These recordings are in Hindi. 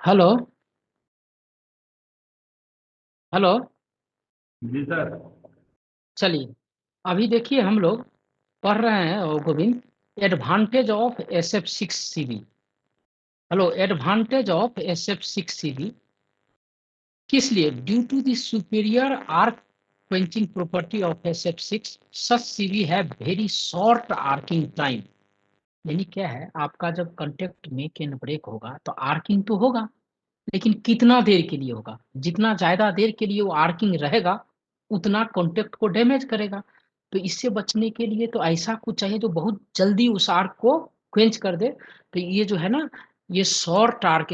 हेलो। हेलो। जी सर। चलिए, अभी देखिए हम लोग पढ़ रहे हैं Govind, advantage of SF6 CV। Hello, advantage of SF6 CV किस लिए? Due to the superior arc quenching property of SF6 such CV है वेरी शॉर्ट आर्किंग टाइम। यानी क्या है, आपका जब कंटेक्ट मेक एंड ब्रेक होगा तो आर्किंग तो होगा, लेकिन कितना देर के लिए होगा? जितना ज्यादा देर के लिए वो आर्किंग रहेगा उतना कॉन्टेक्ट को डैमेज करेगा। तो इससे बचने के लिए तो ऐसा कुछ चाहिए जो बहुत जल्दी उस आर्क को क्वेंच कर दे। तो ये जो है ना, ये शॉर्ट आर्क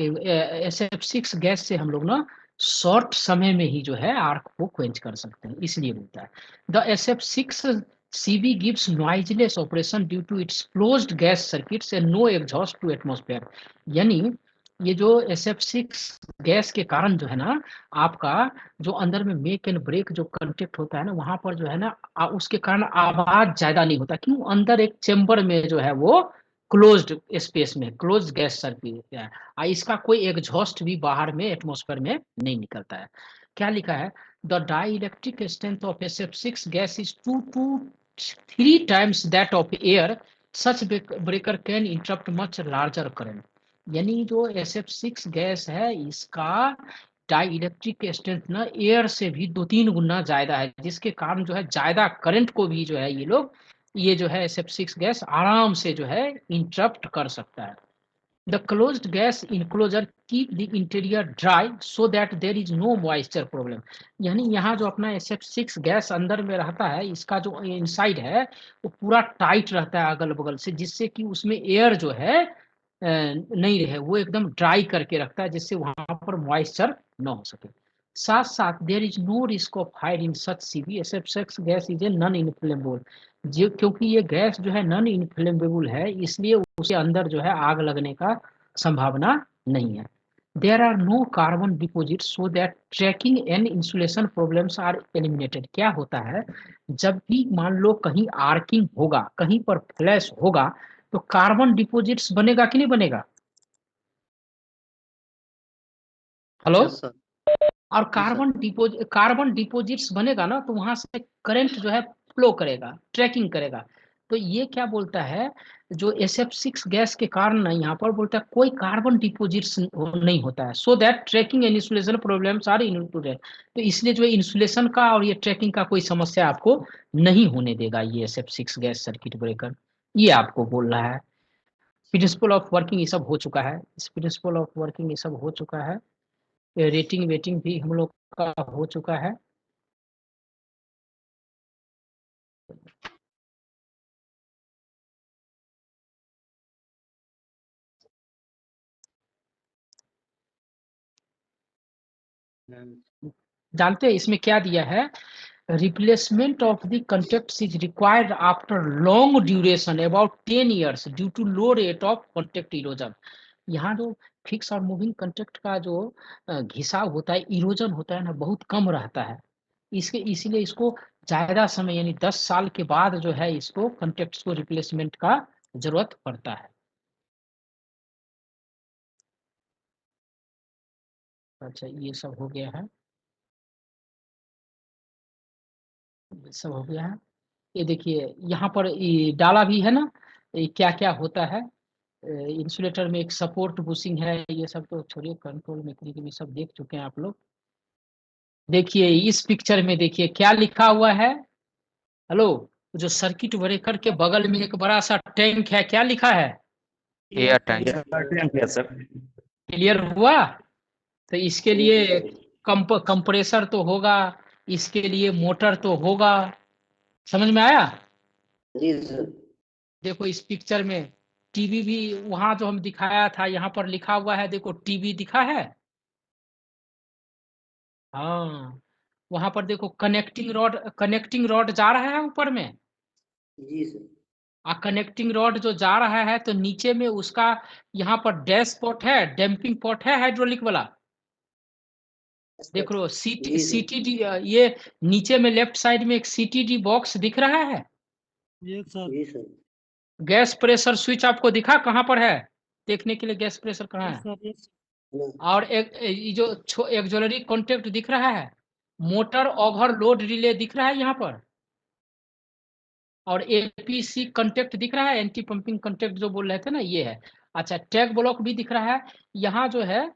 SF6 गैस से हम लोग ना शॉर्ट समय में ही जो है आर्क को क्वेंच कर सकते हैं, इसलिए बोलता है the SF6 CV gives noiseless operation due to its closed gas circuits and no exhaust to atmosphere। यानी ये जो SF6 गैस के कारण जो है ना, आपका जो अंदर में मेक एंड ब्रेक जो कंटेक्ट होता है ना, वहां पर जो है ना उसके कारण आवाज ज्यादा नहीं होता। क्यों? अंदर एक चेम्बर में जो है वो क्लोज्ड स्पेस में क्लोज गैस सर्किट है, इसका कोई एग्जॉस्ट भी बाहर में एटमॉस्फेयर में नहीं निकलता है। क्या लिखा है? The dielectric strength of SF6 gas is 2 to 3 times that of air. Such breaker can interrupt much larger current. यानी जो SF6 गैस है इसका डाई इलेक्ट्रिक स्ट्रेंथ ना एयर से भी 2-3 गुना ज्यादा है, जिसके कारण जो है ज्यादा करंट को भी जो है ये जो है SF6 गैस आराम से जो है इंटरप्ट कर सकता है। The closed gas enclosure keep the interior dry so that there is no moisture problem. यानी यहाँ जो अपना SF6 गैस अंदर में रहता है, इसका जो इनसाइड है वो पूरा टाइट रहता है अगल बगल से, जिससे कि उसमें एयर जो है नहीं रहे, वो एकदम ड्राई करके रखता है, जिससे वहां पर मॉइस्चर न हो सके। साथ साथ there is no risk of fire in such CV। SF6 gas is a non inflammable. जो क्योंकि ये गैस जो है नॉन इनफ्लेमेबल है, इसलिए उसके अंदर जो है आग लगने का संभावना नहीं है। There are no carbon deposit so that tracking and insulation problems are eliminated. क्या होता है, जब भी मान लो कहीं आर्किंग होगा, कहीं पर फ्लैश होगा, तो कार्बन डिपोजिट्स बनेगा कि नहीं बनेगा? हेलो। अच्छा सर। और जी सर। कार्बन डिपोजिट्स बनेगा ना, तो वहां से करंट जो है फ्लो करेगा, ट्रैकिंग करेगा। तो ये क्या बोलता है, जो SF6 गैस के कारण ना यहाँ पर बोलता है कोई कार्बन डिपोजिट्स नहीं होता है, so that tracking and insulation problems are included. तो इसलिए जो इंसुलेशन का और ये ट्रैकिंग का कोई समस्या आपको नहीं होने देगा ये SF6 गैस सर्किट ब्रेकर। ये आपको बोल रहा है। प्रिंसिपल ऑफ वर्किंग ये सब हो चुका है, इस प्रिंसिपल ऑफ वर्किंग ये सब हो चुका है। रेटिंग वेटिंग भी हम लोग का हो चुका है। जानते हैं इसमें क्या दिया है? Replacement of the contact is required after long duration about 10 years due to low rate of contact erosion. यहाँ जो फिक्स और मूविंग कंटेक्ट का जो घिसाव होता है, इरोजन होता है ना, बहुत कम रहता है। इसके इसीलिए इसको ज्यादा समय यानी 10 साल के बाद जो है इसको कंटेक्ट को रिप्लेसमेंट का जरूरत पड़ता है। अच्छा, ये सब हो गया है, ये सब हो गया है। ये देखिए यहाँ पर ये डाला भी है ना, ये क्या क्या होता है। इंसुलेटर में एक सपोर्ट बुशिंग है, ये सब तो छोड़िए, कंट्रोल मैकेनिज्म में सब देख चुके हैं आप लोग। देखिए इस पिक्चर में देखिए क्या लिखा हुआ है। हेलो, जो सर्किट ब्रेकर के बगल में एक बड़ा सा टैंक है, क्या लिखा है? Air tank. है सर। क्लियर हुआ? तो इसके लिए कंप्रेसर तो होगा, इसके लिए मोटर तो होगा। समझ में आया? जी सर। देखो इस पिक्चर में टीवी भी, वहां जो हम दिखाया था यहाँ पर लिखा हुआ है, देखो टीवी दिखा है। हाँ, वहां पर देखो कनेक्टिंग रॉड जा रहा है ऊपर में। जी सर। कनेक्टिंग रॉड जो जा रहा है तो नीचे में उसका यहाँ पर डैश पॉट है, डैम्पिंग पॉट है हाइड्रोलिक वाला। देख लो जी सर। CTD, ये नीचे में लेफ्ट साइड में एक CTD बॉक्स दिख रहा है। जी सर। गैस प्रेशर स्विच आपको दिखा कहाँ पर है? देखने के लिए गैस प्रेशर कहाँ है? और एक ये जो एक्सोलरी कॉन्टेक्ट दिख रहा है, मोटर ओवरलोड रिले दिख रहा है यहाँ पर, और एपीसी कॉन्टेक्ट दिख रहा है, एंटी पंपिंग कॉन्टेक्ट जो बोल रहे थे ना, ये है। अच्छा, टैग ब्लॉक भी दिख रहा है यहाँ जो है।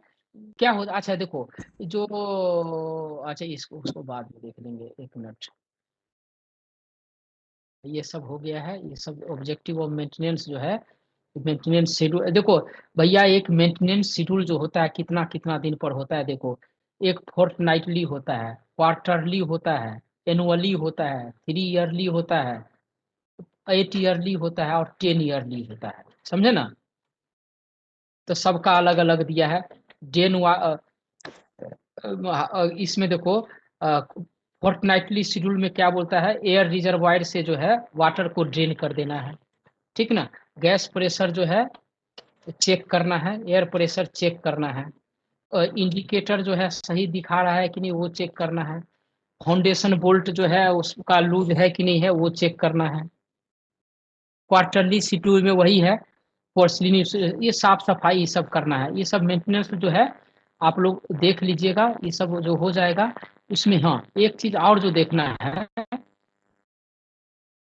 क्या होता, अच्छा देखो जो, अच्छा इसको उसको बाद में देख लेंगे, 1 मिनट। ये सब हो गया है, ये सब ऑब्जेक्टिव ऑफ मेंटेनेंस जो है, मेंटेनेंस शेड्यूल। देखो भैया, एक मेंटेनेंस शेड्यूल जो होता है कितना कितना दिन पर होता है, देखो एक फोर्टनाइटली होता है, क्वार्टरली होता है, एनुअली होता है, 3 ईयरली होता है, 8 ईयरली होता है, और 10 ईयरली होता है, समझे ना। तो सबका अलग अलग दिया है। डेन इसमें देखो फोर्टनाइटली शेड्यूल में क्या बोलता है, एयर रिजर्वायर से जो है वाटर को ड्रेन कर देना है, ठीक ना। गैस प्रेशर जो है चेक करना है, एयर प्रेशर चेक करना है, इंडिकेटर जो है सही दिखा रहा है कि नहीं वो चेक करना है, फाउंडेशन बोल्ट जो है उसका लूज है कि नहीं है वो चेक करना है। क्वार्टरली शेड्यूल में वही है, पोर्सलिन, ये साफ सफाई ये सब करना है, ये सब मेंटेनेंस जो है आप लोग देख लीजिएगा, ये सब जो हो जाएगा उसमें। हाँ, एक चीज और जो देखना है,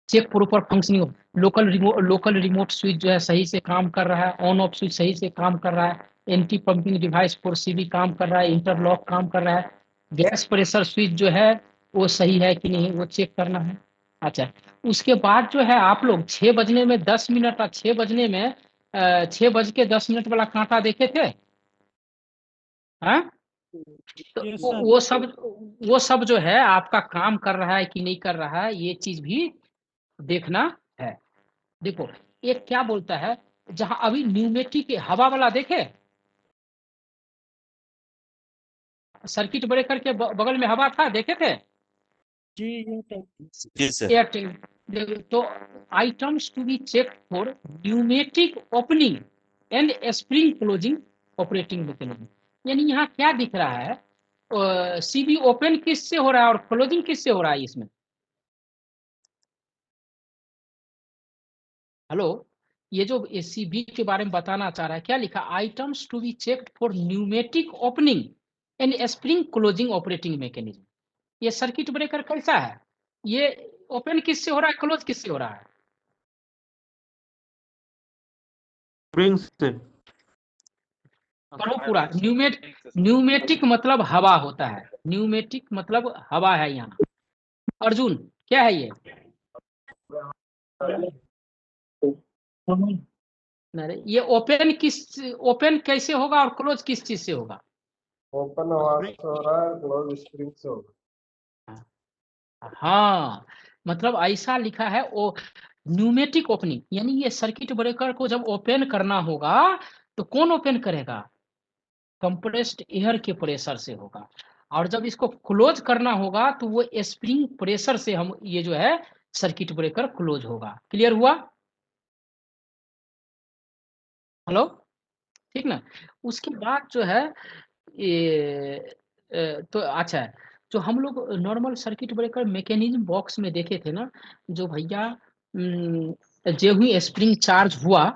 check proper functioning, local remote switch जो है सही से काम कर रहा है, ऑन ऑफ स्विच सही से काम कर रहा है, एंटी पंपिंग डिवाइस 4CV काम कर रहा है, इंटरलॉक काम कर रहा है, गैस प्रेशर स्विच जो है वो सही है कि नहीं वो चेक करना है। अच्छा, उसके बाद जो है आप लोग 6 बजने में 10 मिनट और 6 बजने में 6 बज के 10 मिनट वाला कांटा देखे थे, हाँ? तो Yes, वो sir. वो सब जो है आपका काम कर रहा है कि नहीं कर रहा है, ये चीज भी देखना है। देखो एक क्या बोलता है, जहां अभी न्यूमेटिक हवा वाला देखे, सर्किट ब्रेकर के बगल में हवा था, देखे थे, जी, ये टैंक। जी सर। एयरटेल। तो items to be check for pneumatic opening and spring closing operating mechanism. यानी यहाँ क्या दिख रहा है, सीबी ओपन किससे हो रहा है और क्लोजिंग किससे हो रहा है इसमें। हेलो, ये जो सीबी के बारे में बताना चाह रहा है, क्या लिखा, items to be checked for pneumatic opening and spring closing operating mechanism. ये सर्किट ब्रेकर कैसा है, ये ओपन किससे हो रहा है, क्लोज किससे हो रहा है। स्प्रिंग से। करो पूरा। न्यूमेटिक मतलब हवा होता है, न्यूमेटिक मतलब हवा है यहाँ। अर्जुन क्या है ये, अरे ये ओपन कैसे होगा और क्लोज किस चीज से होगा। ओपन हवा से हो रहा है, क्लोज स्प्रिंग से होगा। हाँ, मतलब ऐसा लिखा है वो न्यूमेटिक ओपनिंग, यानी ये सर्किट ब्रेकर को जब ओपन करना होगा तो कौन ओपन करेगा, कंप्रेस्ड एयर के प्रेशर से होगा, और जब इसको क्लोज करना होगा तो वो स्प्रिंग प्रेशर से हम ये जो है सर्किट ब्रेकर क्लोज होगा। क्लियर हुआ, हेलो, ठीक ना। उसके बाद जो है ये तो अच्छा है, जो हम लोग normal circuit breaker mechanism box में देखे थे ना, जो भैया जो ही स्प्रिंग चार्ज हुआ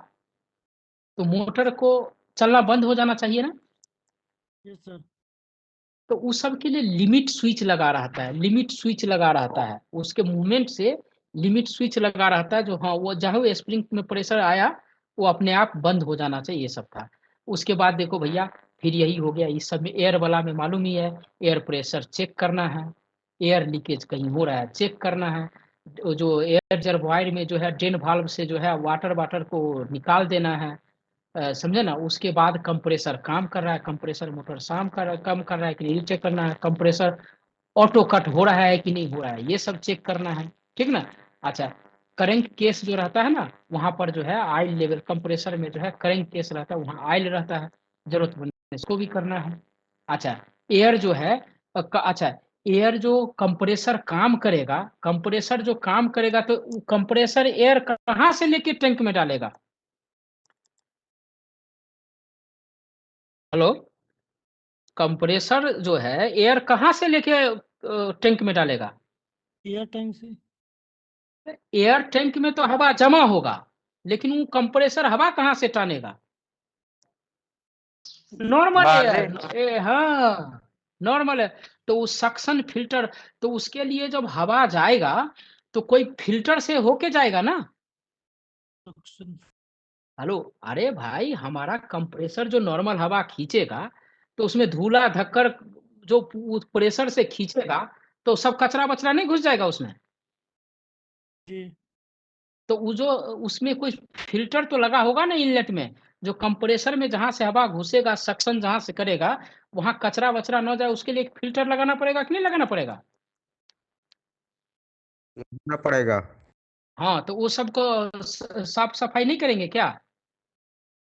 तो मोटर को चलना बंद हो जाना चाहिए ना। Yes, sir. तो उस सब के लिए लिमिट स्विच लगा रहता है, लिमिट स्विच लगा रहता है, उसके मूवमेंट से लिमिट स्विच लगा रहता है, जो हाँ वो जहाँ स्प्रिंग में प्रेशर आया वो अपने आप बंद हो जाना चाहिए, ये सब था। उसके बाद देखो भैया, फिर यही हो गया, इस सब में एयर वाला में मालूम ही है, एयर प्रेशर चेक करना है, एयर लीकेज कहीं हो रहा है चेक करना है, जो एयर रिजर्वायर में जो है ड्रेन वाल्व से जो है वाटर वाटर को निकाल देना है, समझे ना। उसके बाद कंप्रेसर काम कर रहा है, कंप्रेसर मोटर कम कर रहा है कि नहीं चेक करना है, कंप्रेसर ऑटो कट हो रहा है कि नहीं हो रहा है, ये सब चेक करना है, ठीक ना। अच्छा, करंट केस जो रहता है ना, वहां पर जो है ऑयल लेवल, कंप्रेसर में जो है करंट केस रहता है, वहाँ ऑयल रहता है, जरूरत पड़ने इसको भी करना है। अच्छा, एयर जो है अच्छा, एयर जो कंप्रेसर काम करेगा, कंप्रेसर जो काम करेगा तो कंप्रेसर एयर कहाँ से लेके टैंक में डालेगा, हेलो, कंप्रेसर जो है एयर कहाँ से लेके टैंक में डालेगा। एयर टैंक से। एयर टैंक में तो हवा जमा होगा, लेकिन वो कंप्रेसर हवा कहाँ से टानेगा। नॉर्मल एयर मार्जिन हाँ नॉर्मल है। तो उस सक्शन फिल्टर, तो उसके लिए जब हवा जाएगा तो कोई फिल्टर से होके जाएगा ना। Suction. हेलो, अरे भाई हमारा कंप्रेसर जो नॉर्मल हवा खींचेगा तो उसमें धूला धक्कर जो प्रेशर से खींचेगा तो सब कचरा बचरा नहीं घुस जाएगा उसमें। जी तो वो जो उसमें कोई फिल्टर तो लगा होगा ना इनलेट में, जो कंप्रेसर में जहां से हवा घुसेगा सक्शन जहां से करेगा वहां कचरा वचरा न जाए, उसके लिए एक फिल्टर लगाना पड़ेगा कि नहीं लगाना पड़ेगा। करना पड़ेगा। हाँ तो वो सबको साफ सफाई नहीं करेंगे क्या।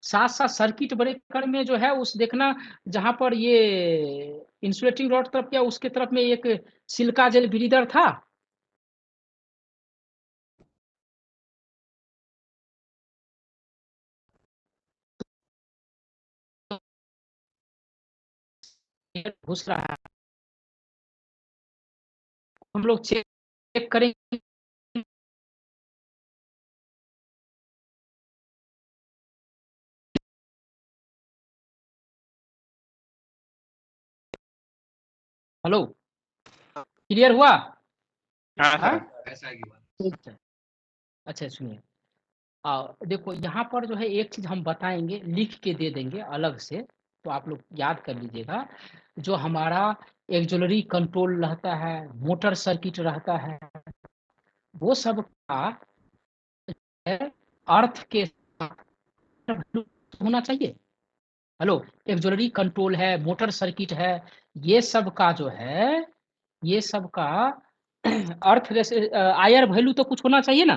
साथ साथ सर्किट ब्रेकर में जो है उस देखना, जहां पर ये इंसुलेटिंग रॉड तरफ क्या उसके तरफ में एक सिलिका जेल ब्रीदर था। घुस रहा है, हम लोग चेक करेंगे। हेलो, क्लियर हुआ। हाँ हाँ सर ठीक है। अच्छा सुनिए, देखो यहाँ पर जो है एक चीज हम बताएंगे, लिख के दे देंगे अलग से, तो आप लोग याद कर लीजिएगा। जो हमारा एक्जुलरी कंट्रोल रहता है, मोटर सर्किट रहता है, वो सब का है अर्थ के साथ होना चाहिए। हेलो, एक्जुलरी कंट्रोल है, मोटर सर्किट है, ये सब का जो है, ये सब का अर्थ जैसे आयर वैल्यू तो कुछ होना चाहिए ना।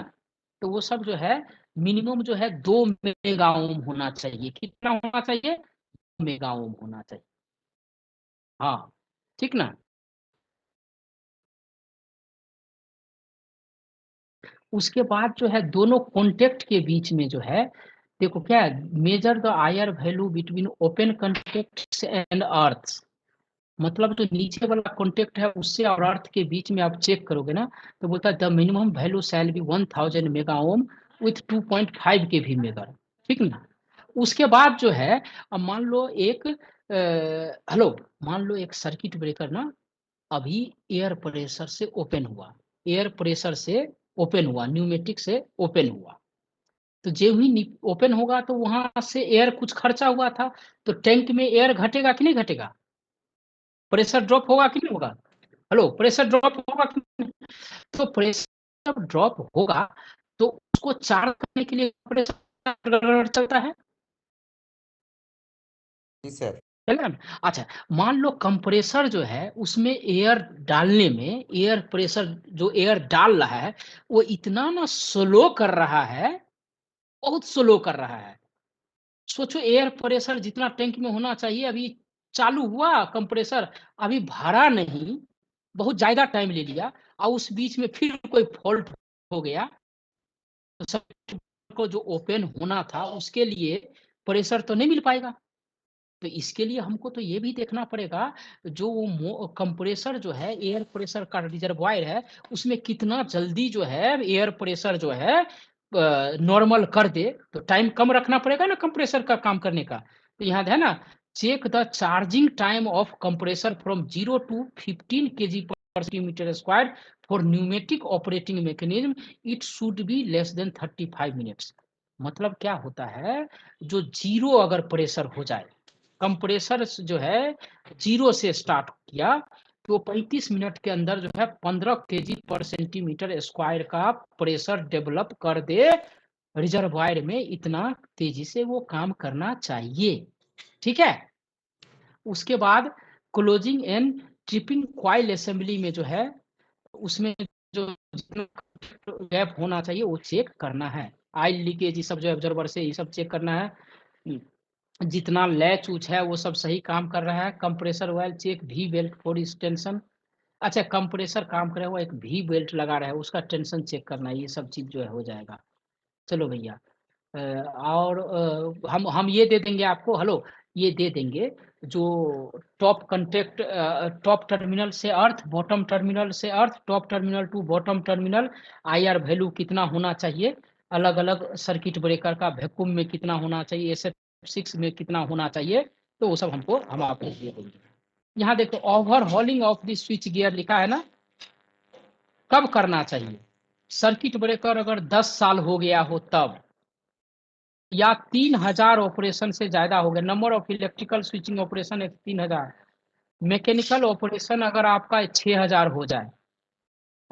तो वो सब जो है मिनिमम जो है 2 मेगा ओम होना चाहिए। कितना होना चाहिए, 2 मेगा ओम होना चाहिए। हाँ ठीक ना। उसके बाद जो है दोनों कॉन्टेक्ट के बीच में जो है, देखो क्या है, measure the IR value between open contact and earth. मतलब जो नीचे वाला कॉन्टेक्ट है उससे और अर्थ के बीच में आप चेक करोगे ना, तो बोलता है the minimum value shall be 1000 mega ohm with 2.5 के भी मेगा। ठीक ना। उसके बाद जो है, अब मान लो एक हेलो, मान लो एक सर्किट ब्रेकर ना अभी एयर प्रेशर से ओपन हुआ, एयर प्रेशर से ओपन हुआ, न्यूमेटिक से ओपन हुआ। तो जो ही ओपन होगा तो वहां से एयर कुछ खर्चा हुआ था, तो टैंक में एयर घटेगा कि नहीं घटेगा, प्रेशर ड्रॉप होगा कि नहीं होगा। हेलो, प्रेशर ड्रॉप होगा कि नहीं? तो प्रेशर जब ड्रॉप होगा तो उसको चार्ज करने के लिए प्रेशर चलता है। जी सर। चलेगा ना। अच्छा, मान लो कंप्रेसर जो है उसमें एयर डालने में, एयर प्रेशर जो एयर डाल रहा है वो इतना ना स्लो कर रहा है, बहुत स्लो कर रहा है। सोचो एयर प्रेशर जितना टैंक में होना चाहिए अभी चालू हुआ कंप्रेसर, अभी भरा नहीं, बहुत ज्यादा टाइम ले लिया, और उस बीच में फिर कोई फॉल्ट हो गया, तो सब को जो ओपन होना था उसके लिए प्रेशर तो नहीं मिल पाएगा। तो इसके लिए हमको तो ये भी देखना पड़ेगा, जो वो कंप्रेसर जो है, एयर प्रेशर का रिजर्वायर है, उसमें कितना जल्दी जो है एयर प्रेशर जो है नॉर्मल कर दे। तो टाइम कम रखना पड़ेगा ना कंप्रेसर का काम करने का। तो यहाँ है ना, check the charging time of compressor from 0 to 15 kg per centimeter square for pneumatic operating mechanism, it should be less than 35 minutes. मतलब क्या होता है, जो जीरो अगर प्रेशर हो जाए, कंप्रेसर जो है 0 से स्टार्ट किया, तो 35 मिनट के अंदर जो है 15 kg पर सेंटीमीटर स्क्वायर का प्रेशर डेवलप कर दे रिजर्वायर में, इतना तेजी से वो काम करना चाहिए। ठीक है। उसके बाद closing and tripping coil assembly में जो है, उसमें जो गैप होना चाहिए वो चेक करना है। ऑयल लीकेज ये सब जो ऑब्जर्वर से ये सब चेक करना है। जितना लैच उच है वो सब सही काम कर रहा है। कंप्रेसर ऑयल चेक, भी बेल्ट फॉर इस टेंशन। अच्छा, कंप्रेसर काम करे हुआ एक भी बेल्ट लगा रहा है उसका टेंशन चेक करना है, ये सब चीज जो है हो जाएगा। चलो भैया, और हम ये दे देंगे आपको। हेलो, ये दे देंगे जो टॉप कंटेक्ट, टॉप टर्मिनल से अर्थ, बॉटम टर्मिनल से earth, top terminal to bottom terminal, IR value कितना होना चाहिए, अलग अलग सर्किट ब्रेकर का वैक्यूम में कितना होना चाहिए, SF6 में कितना होना चाहिए, तो वो सब हम आपको दे देंगे। यहाँ देखो overhauling of the switch gear लिखा है ना, कब करना चाहिए? सर्किट ब्रेकर अगर 10 साल हो गया हो तब, या 3000 ऑपरेशन से ज्यादा हो गया, number of electrical switching operation 3000, mechanical operation अगर आपका 6000 हो जाए,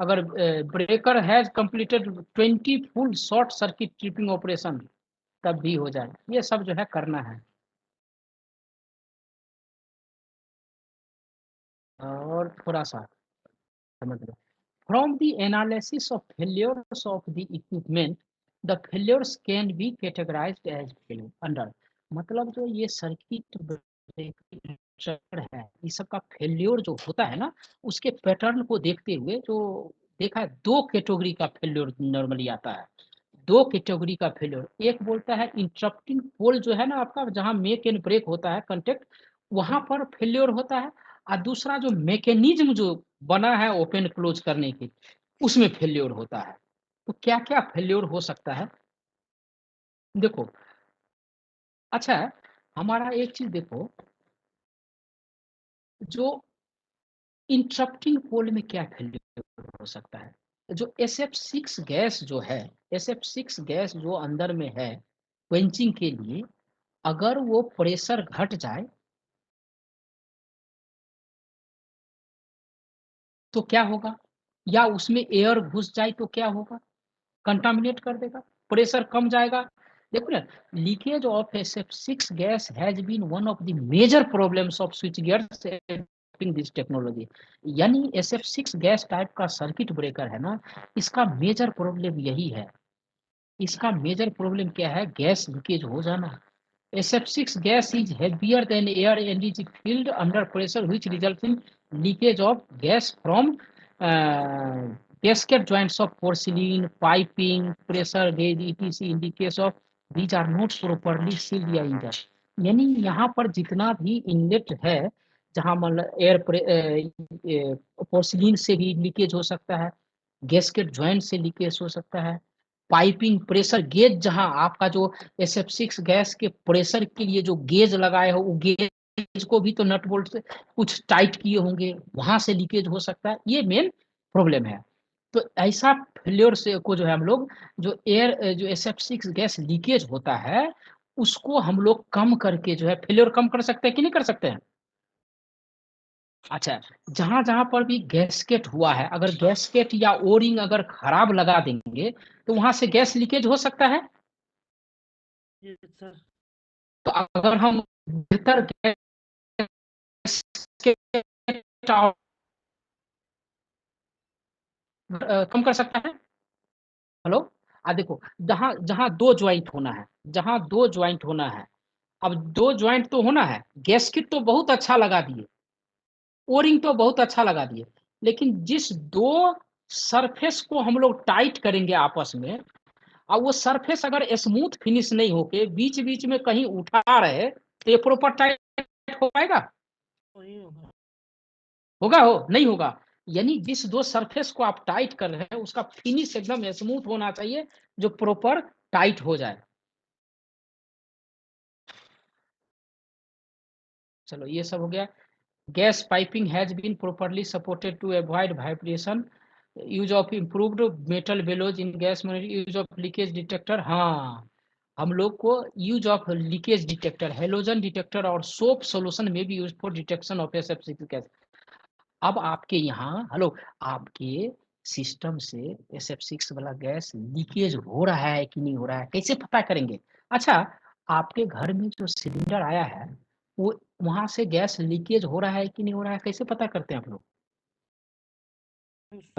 अगर breaker has completed 20 full short circuit tripping operation तब भी हो जाए, ये सब जो है करना है। और थोड़ा सा समझ लो, from the analysis of failures of the equipment the failures can be categorised as under, मतलब जो ये सर्किट ब्रेकर है, इस सब का फेल्योर जो होता है ना, उसके पैटर्न को देखते हुए जो देखा है, दो कैटेगरी का फेल्योर नॉर्मली आता है, दो कैटेगरी का फेल्योर। एक बोलता है इंटरप्टिंग पोल जो है ना आपका, जहां मेक एंड ब्रेक होता है कंटेक्ट, वहां पर फेल्योर होता है, और दूसरा जो मैकेनिज्म जो बना है ओपन क्लोज करने की, उसमें फेल्योर होता है। तो क्या क्या फेल्योर हो सकता है देखो। अच्छा, हमारा एक चीज देखो, जो इंटरप्टिंग पोल में क्या फेल्योर हो सकता है, जो SF6 गैस जो है, SF6 गैस जो अंदर में है क्वेंचिंग के लिए, अगर वो प्रेशर घट जाए तो क्या होगा, या उसमें एयर घुस जाए तो क्या होगा, कंटामिनेट कर देगा, प्रेशर कम जाएगा। देखो ना, leakage of SF6 gas has been one of the major problems of switch gears in this technology. यानी SF6 गैस टाइप का सर्किट ब्रेकर है ना, इसका मेजर प्रॉब्लम यही है, इसका मेजर प्रॉब्लम क्या है, गैस लीकेज हो जाना। SF6 gas is heavier than air and is filled under pressure, which results in leakage of gas from gasket joints of porcelain, piping, pressure gauge, etc. In the case of these are not properly sealed या injured. यानी यहाँ पर जितना भी इनलेट है, जहाँ मतलब एयर पोर्सिलीन से भी लीकेज हो सकता है, गैस्केट ज्वाइंट से लीकेज हो सकता है, पाइपिंग, प्रेशर गेज, जहां आपका जो SF6 गैस के प्रेशर के लिए जो गेज लगाए हो, वो गेज को भी तो नट बोल्ट से कुछ टाइट किए होंगे, वहां से लीकेज हो सकता है, ये मेन प्रॉब्लम है। तो ऐसा फेल्योर से को जो है हम लोग, जो जो SF6 गैस लीकेज होता है, उसको हम लोग कम करके जो है फेल्योर कम कर सकते हैं कि नहीं कर सकते हैं। अच्छा, जहां जहां पर भी गैसकेट हुआ है, अगर गैसकेट या ओरिंग अगर खराब लगा देंगे तो वहां से गैस लीकेज हो सकता है। Yes, sir. तो अगर हम बेहतर गैसकेट कम कर सकता है। हेलो, देखो, जहां जहां दो ज्वाइंट होना है, जहां दो ज्वाइंट होना है, अब दो ज्वाइंट तो होना है, गैसकेट तो बहुत अच्छा लगा दिए, ओरिंग तो बहुत अच्छा लगा दिए, लेकिन जिस दो सरफेस को हम लोग टाइट करेंगे आपस में, और वो सरफेस अगर स्मूथ फिनिश नहीं होके बीच बीच में कहीं उठा रहे, तो ये प्रॉपर टाइट हो पाएगा? वही होगा। होगा? हो नहीं होगा। यानी जिस दो सरफेस को आप टाइट कर रहे हैं, उसका फिनिश एकदम स्मूथ होना चाहिए, जो प्रॉपर टाइट हो जाए। चलो, ये सब हो गया। Gas piping has been properly supported to avoid vibration, use of improved metal bellows in gas, use of leakage detector. हाँ, हम लोग को use of leakage detector, halogen detector और सोप सॉल्यूशन में भी use for detection of SF6 gas. अब आपके यहाँ, हेलो, आपके सिस्टम से SF6 वाला गैस लीकेज हो रहा है कि नहीं हो रहा है, कैसे पता करेंगे? अच्छा, आपके घर में जो सिलेंडर आया है, वो वहां से गैस लीकेज हो रहा है कि नहीं हो रहा है, कैसे पता करते हैं आप लोग?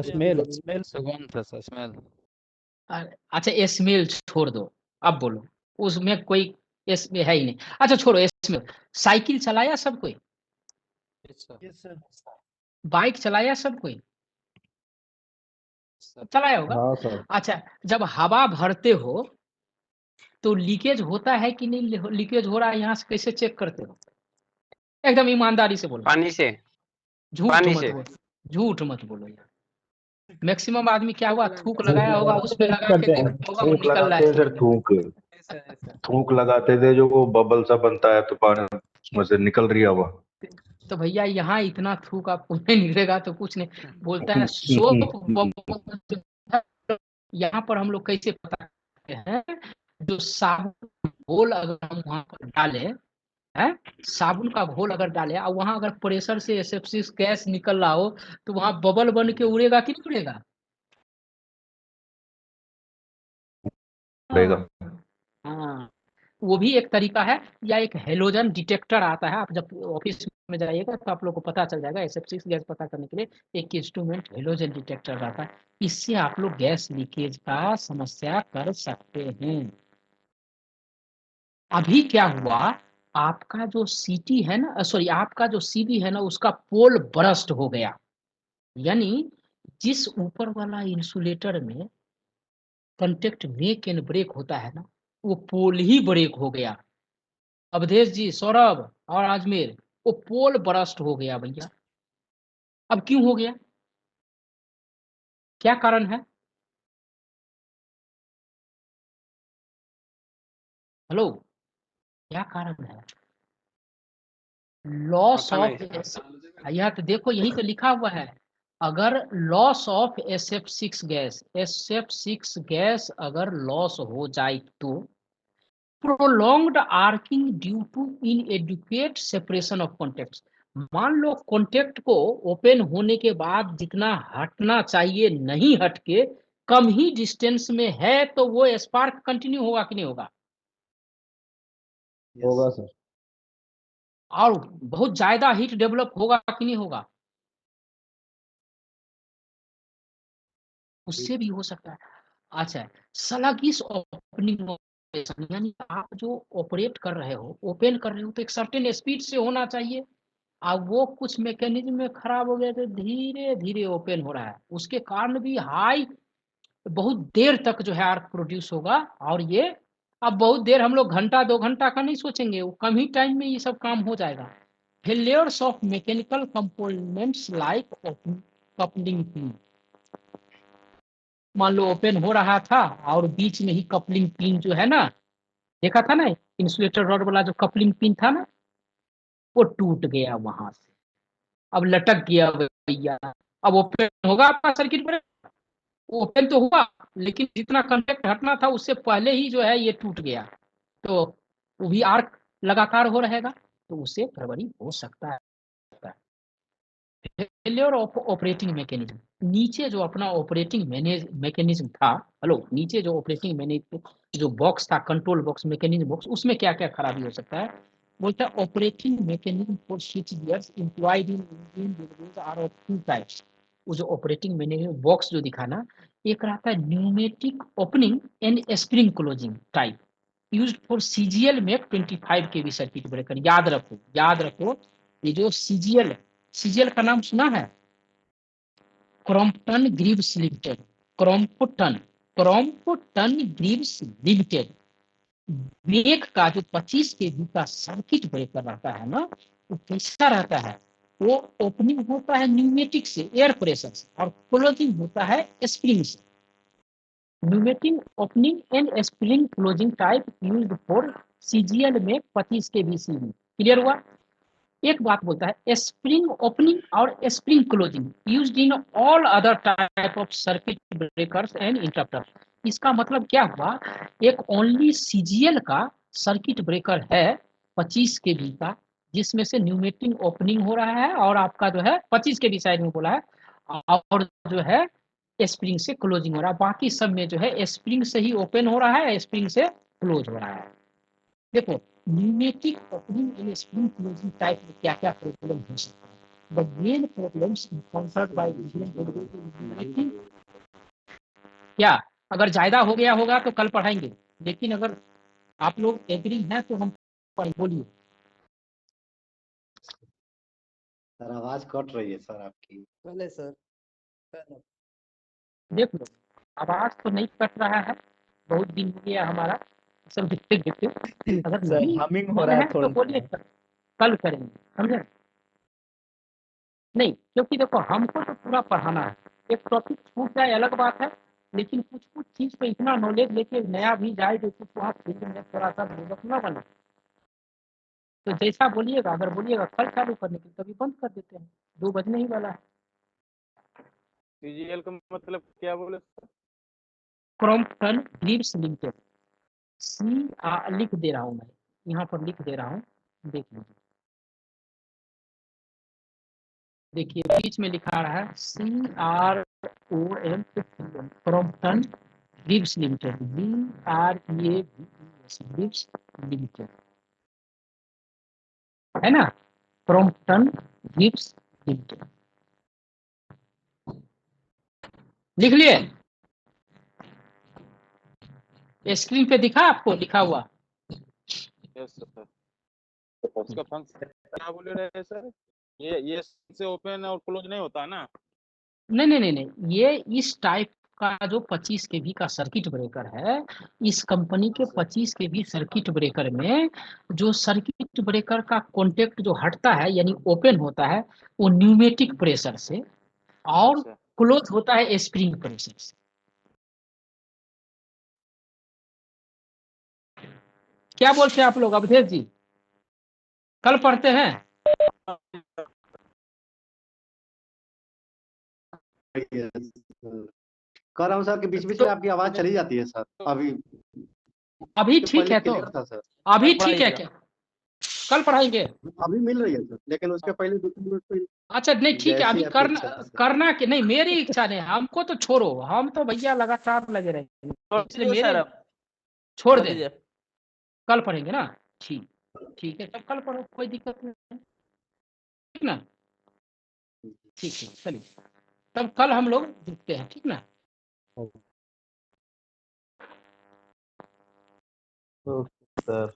स्मेल स्मेल सुगंध था, स्मेल। अच्छा, स्मेल छोड़ दो, अब बोलो, उसमें कोई इसमें है ही नहीं। अच्छा छोड़ो इसमें, साइकिल चलाया सब कोई, Yes, sir. बाइक चलाया सब कोई, चलाया होगा। हाँ सर। अच्छा, जब हवा भरते हो तो लीकेज होता है कि नहीं, लीकेज हो रहा है, यहाँ से कैसे चेक करते हो? एकदम ईमानदारी से बोलो, पानी से। झूठ पानी मत से। बोलो, झूठ मत बोलो यार। मैक्सिमम आदमी क्या हुआ, थूक लगाया होगा, उस पे लगा के देखा होगा, वो थूक निकल रहा लगाते हैं है। सर, थूक लगाते थे, जो वो बबल सा बनता है तो पानी मुझसे निकल रही है हवा। तो भैया यहाँ इतना थूक आपको नहीं निकलेगा तो कुछ नहीं। बोलता है सोप बबल, यहाँ पर हम लोग कैसे पता करते हैं, जो साबुन घोल अगर हम वहां पर डाले है, साबुन का घोल अगर डाले और वहां अगर प्रेशर से SF6 गैस निकल रहा हो तो वहां बबल बन के उड़ेगा कि नहीं उड़ेगा? उड़ेगा। हाँ, वो भी एक तरीका है। या एक हेलोजन डिटेक्टर आता है, आप जब ऑफिस में जाइएगा तो आप लोग को पता चल जाएगा। SF6 गैस पता करने के लिए एक इंस्ट्रूमेंट हेलोजन डिटेक्टर आता है। इससे आप लोग गैस लीकेज का समस्या कर सकते हैं। अभी क्या हुआ, आपका जो सीटी है ना, सॉरी आपका जो सीबी है ना, उसका पोल बरस्ट हो गया। यानी जिस ऊपर वाला इंसुलेटर में कंटेक्ट मेक एंड ब्रेक होता है ना, वो पोल ही ब्रेक हो गया। अवधेश जी, सौरभ और आजमेर, वो पोल बरस्ट हो गया भैया। अब क्यों हो गया, क्या कारण है? हेलो, क्या कारण है? लॉस ऑफ, यह तो देखो यही तो लिखा हुआ है। अगर लॉस ऑफ SF6 गैस अगर लॉस हो जाए तो prolonged arcing due to inadequate separation of contacts. मान लो कॉन्टेक्ट को ओपन होने के बाद जितना हटना चाहिए नहीं हट के कम ही डिस्टेंस में है, तो वो स्पार्क कंटिन्यू होगा कि नहीं होगा? होगा सर। और बहुत ज्यादा हीट डेवलप होगा कि नहीं होगा? उससे भी हो सकता है। अच्छा, स्लगिश ओपनिंग ऑपरेशन, यानी आप जो ऑपरेट कर रहे हो, ओपन कर रहे हो, तो एक सर्टेन स्पीड से होना चाहिए। अब वो कुछ मैकेनिज्म में खराब हो गया तो धीरे धीरे ओपन हो रहा है, उसके कारण भी हाई बहुत देर तक जो है आर्क प्रोड्यूस होगा। और ये अब बहुत देर, हम लोग घंटा 2 घंटा का नहीं सोचेंगे, वो कम ही टाइम में ये सब काम हो जाएगा। Failures of mechanical components like coupling pin, मान लो ओपन हो रहा था और बीच में ही कपलिंग पिन जो है ना, देखा था ना इंसुलेटर रॉड वाला जो कपलिंग पिन था ना, वो टूट गया वहां से, अब लटक गया भैया। अब ओपन होगा आपका सर्किट ब्रेकर, ओपन तो हुआ लेकिन जितना कंटेक्ट हटना था उससे पहले ही जो है ये टूट गया, तो वो भी आर्क लगातार हो रहेगा, तो उससे गड़बड़ी हो सकता है। फेलियर ऑफ ऑपरेटिंग मैकेनिज्म, नीचे जो अपना ऑपरेटिंग मैकेनिज्म था, हेलो, नीचे जो ऑपरेटिंग मैनेज जो बॉक्स था, कंट्रोल बॉक्स, मैकेनिज्म बॉक्स, उसमें क्या क्या खराबी हो सकता है? बोलता है operating mechanism for switch gears employed in Indian railways are of two types. वो जो ऑपरेटिंग मैनेजमेंट बॉक्स जो दिखा ना, एक रहता है pneumatic opening and spring closing type, used for CGL में 25 kV सर्किट ब्रेकर। याद रखो, याद रखो, ये जो CGL है, CGL का नाम सुना है? Crompton Greaves limited, Crompton Crompton Greaves limited. Break का जो 25 kV का सर्किट ब्रेकर रहता है ना, वो कैसा रहता है? वो ओपनिंग होता है न्यूमेटिक से, एयर प्रेशर से, और क्लोजिंग होता है स्प्रिंग से। Pneumatic opening and spring closing type used for CGL में 25 kV CV। क्लियर हुआ? एक बात बोलता है स्प्रिंग ओपनिंग और spring closing used in all other type of circuit breakers and interrupters. इसका मतलब क्या हुआ, एक ओनली CGL का सर्किट ब्रेकर है 25 kV का, जिसमें से न्यूमेटिक ओपनिंग हो रहा है और आपका जो है 25 kV साइड में बोला है, और जो है स्प्रिंग से क्लोजिंग हो रहा है। बाकी सब में जो है स्प्रिंग से ही ओपन हो रहा है, स्प्रिंग से क्लोज हो रहा है। देखो, pneumatic opening and spring closing type में क्या क्या प्रॉब्लम हो सकता है? The main problems encountered by Indian railway, क्या अगर ज्यादा हो गया होगा तो कल पढ़ाएंगे, लेकिन अगर आप लोग एग्री हैं तो हम बोलिए। सर आवाज कट रही है सर आपकी। पहले सर, पहले देख लो, आवाज तो नहीं कट रहा है, बहुत दिन हो गया हमारा सब देखते देखते। अगर सर नहीं हमिंग हो मन रहा है है तो थोड़ा बोलिए, सा। कल करेंगे, समझे? नहीं, क्योंकि देखो हमको तो पूरा पढ़ाना है, एक टॉपिक छूट जाए अलग बात है, लेकिन कुछ कुछ चीज पे इतना नॉलेज लेके नया भी जाए जो कुछ वहाँ फील्ड में थोड़ा सा डेवलप ना बने, तो जैसा बोलिएगा, अगर बोलिएगा कल चालू करने के तभी बंद कर देते हैं, 2 बजने ही वाला है। सीजीएल का मतलब क्या बोले? क्रॉम्पटन ग्रीव्स लिमिटेड, लिख दे रहा हूँ मैं, यहाँ पर लिख दे रहा हूँ, देख लीजिए। देखिए बीच में लिखा रहा है CROM, Crompton Greaves limited, Greaves limited, है ना, क्रॉम्पटन ग्रीव्स लिमिटेड। लिख लिए? स्क्रीन पे दिखा आपको लिखा हुआ? Yes sir. उसका फंक्शन क्या बोले रहे सर? ये से ओपन और क्लोज नहीं होता ना? नहीं, ये इस टाइप का जो 25 केवी का सर्किट ब्रेकर है, इस कंपनी के 25 केवी सर्किट ब्रेकर में जो सर्किट ब्रेकर का कॉन्टेक्ट जो हटता है यानी ओपन होता है वो न्यूमेटिक प्रेशर से, और अच्छा। क्लोज होता है स्प्रिंग प्रेशर से। क्या बोलते हैं आप लोग अवधेश जी? कल पढ़ते हैं? कह रहा हूँ सर कि बीच बीच में आपकी आवाज चली जाती है सर। अभी ठीक है तो? क्लियर था सर। अभी ठीक है क्या? कल पढ़ाएंगे? अभी मिल रही है सर, लेकिन उसके पहले 2-3 मिनट पे अच्छा नहीं ठीक है, जैसी अभी आपकी इच्छा है सर। करना कि नहीं, मेरी इच्छा नहीं, हमको तो छोड़ो, हम तो भैया लगातार लगे रहेंगे, इसलिए मेरे छोड़ दे, कल पढ़ेंगे ना। ठीक ठीक है, तब कल पढ़ो, कोई दिक्कत नहीं, ठीक ना? ठीक है चलिए, तब कल हम लोग देखते हैं, ठीक ना? सर